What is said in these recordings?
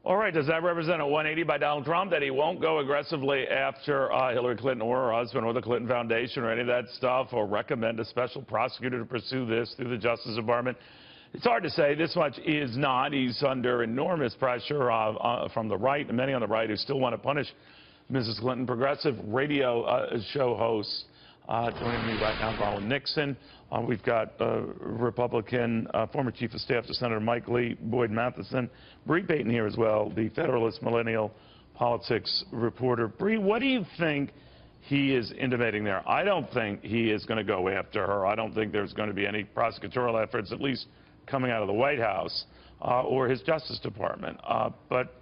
All right, does that represent a 180 by Donald Trump, that he won't go aggressively after Hillary Clinton or her husband or the Clinton Foundation or any of that stuff, or recommend a special prosecutor to pursue this through the Justice Department? It's hard to say. This much is not. He's under enormous pressure from the right, and many on the right who still want to punish Mrs. Clinton. Progressive radio show host joining me right now, Garland Nixon. We've got Republican former Chief of Staff to Senator Mike Lee, Boyd Matheson. Bree Payton here as well, the Federalist Millennial Politics reporter. Bree, what do you think he is intimating there? I don't think he is going to go after her. I don't think there's going to be any prosecutorial efforts, at least coming out of the White House or his Justice Department. But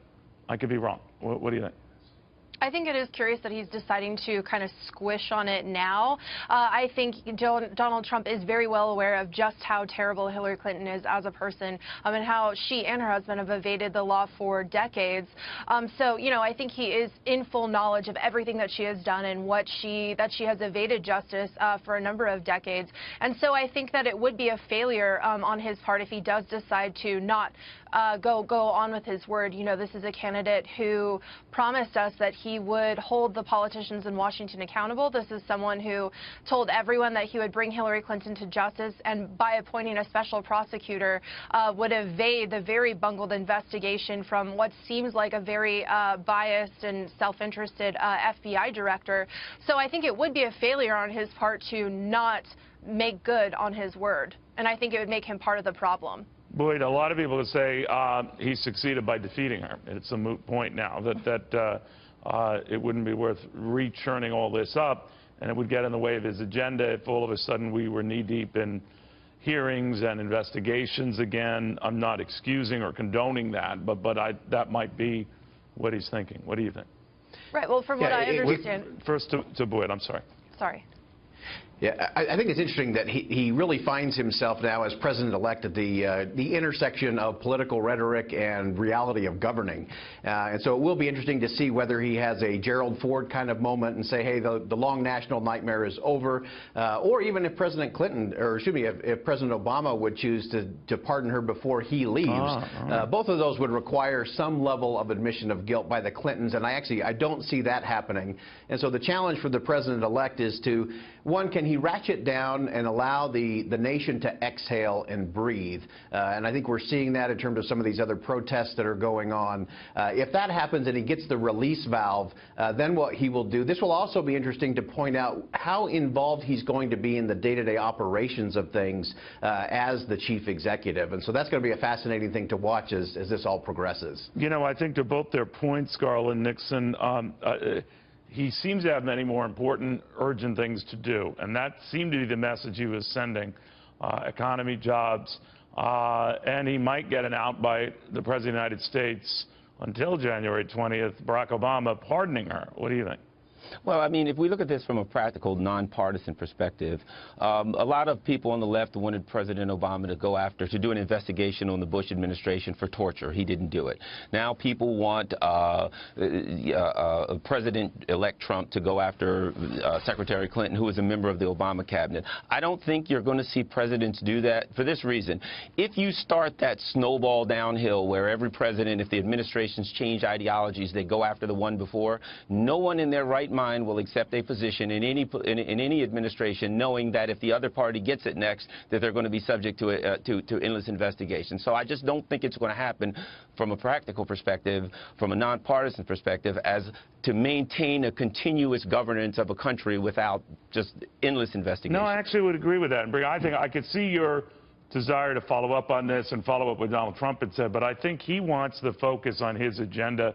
I could be wrong. What do you think? I think it is curious that he's deciding to kind of squish on it now. I think Donald Trump is very well aware of just how terrible Hillary Clinton is as a person, and how she and her husband have evaded the law for decades. So, you know, I think he is in full knowledge of everything that she has done and that she has evaded justice for a number of decades. And so I think that it would be a failure on his part if he does decide to not go on with his word. You know, this is a candidate who promised us that he would hold the politicians in Washington accountable. This is someone who told everyone that he would bring Hillary Clinton to justice, and by appointing a special prosecutor would evade the very bungled investigation from what seems like a very biased and self-interested FBI director. So I think it would be a failure on his part to not make good on his word, and I think it would make him part of the problem. Boyd, a lot of people would say he succeeded by defeating her. It's a moot point now that it wouldn't be worth re-churning all this up, and it would get in the way of his agenda if all of a sudden we were knee-deep in hearings and investigations again. I'm not excusing or condoning that, but that might be what he's thinking. What do you think? Right. Well, from what I understand. First to Boyd, I'm sorry. Sorry. Yeah, I think it's interesting that he really finds himself now as president-elect at the intersection of political rhetoric and reality of governing. And so it will be interesting to see whether he has a Gerald Ford kind of moment and say, hey, the long national nightmare is over, or even if President Clinton, or excuse me, if President Obama would choose to pardon her before he leaves. Both of those would require some level of admission of guilt by the Clintons, and I don't see that happening. And so the challenge for the president-elect is to, one, can he ratchet down and allow the nation to exhale and breathe? And I think we're seeing that in terms of some of these other protests that are going on. If that happens and he gets the release valve, then what he will do. This will also be interesting to point out how involved he's going to be in the day-to-day operations of things as the chief executive. And so that's going to be a fascinating thing to watch as this all progresses. You know, I think to both their points, Garland Nixon, he seems to have many more important, urgent things to do, and that seemed to be the message he was sending. Economy, jobs, and he might get an out by the President of the United States until January 20th, Barack Obama pardoning her. What do you think? Well, I mean, if we look at this from a practical, nonpartisan perspective, a lot of people on the left wanted President Obama to do an investigation on the Bush administration for torture. He didn't do it. Now people want President-elect Trump to go after Secretary Clinton, who was a member of the Obama cabinet. I don't think you're going to see presidents do that for this reason. If you start that snowball downhill where every president, if the administrations change ideologies, they go after the one before, no one in their right mind will accept a position in any administration knowing that if the other party gets it next, that they're going to be subject to endless investigation. So I just don't think it's going to happen from a practical perspective, from a nonpartisan perspective, as to maintain a continuous governance of a country without just endless investigation. No, I actually would agree with that. I think I could see your desire to follow up on this and follow up what Donald Trump had said, but I think he wants the focus on his agenda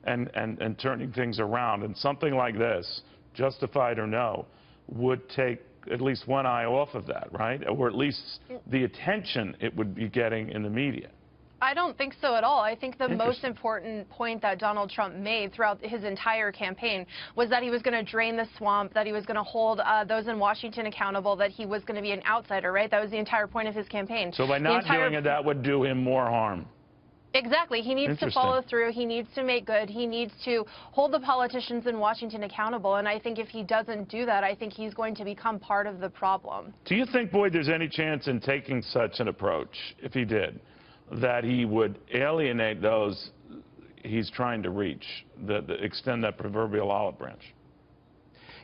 and turning things around. And something like this, justified or no, would take at least one eye off of that, right? Or at least the attention it would be getting in the media. I don't think so at all. I think the most important point that Donald Trump made throughout his entire campaign was that he was going to drain the swamp, that he was going to hold those in Washington accountable, that he was going to be an outsider, right? That was the entire point of his campaign. So by not doing it, that would do him more harm. Exactly. He needs to follow through. He needs to make good. He needs to hold the politicians in Washington accountable. And I think if he doesn't do that, I think he's going to become part of the problem. Do you think, Boyd, there's any chance in taking such an approach, if he did, that he would alienate those he's trying to reach, extend that proverbial olive branch.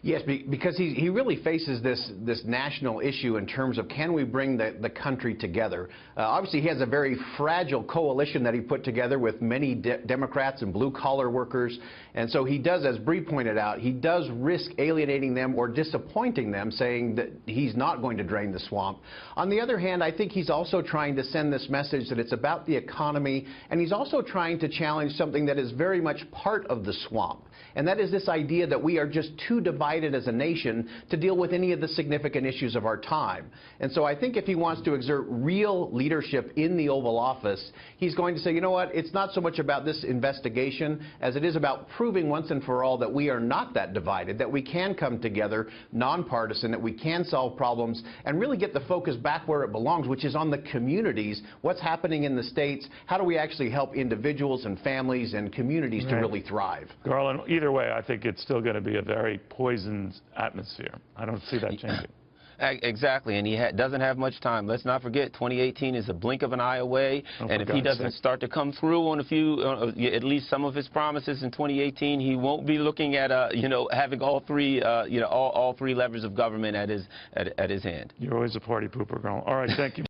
Yes, because he really faces this national issue in terms of can we bring the country together. Obviously, he has a very fragile coalition that he put together with many Democrats and blue-collar workers. And so he does, as Bree pointed out, he does risk alienating them or disappointing them, saying that he's not going to drain the swamp. On the other hand, I think he's also trying to send this message that it's about the economy, and he's also trying to challenge something that is very much part of the swamp. And that is this idea that we are just too divided as a nation to deal with any of the significant issues of our time. And so I think if he wants to exert real leadership in the Oval Office, he's going to say, you know what, it's not so much about this investigation as it is about proving once and for all that we are not that divided, that we can come together nonpartisan, that we can solve problems and really get the focus back where it belongs, which is on the communities, what's happening in the states, how do we actually help individuals and families and communities to really thrive. Garland, either way, I think it's still going to be a very poisoned atmosphere. I don't see that changing. Exactly, and he doesn't have much time. Let's not forget, 2018 is a blink of an eye away, and if he doesn't start to come through on a few, at least some of his promises in 2018, he won't be looking at, having all three, all three levers of government at his hand. You're always a party pooper, Garland. All right, thank you.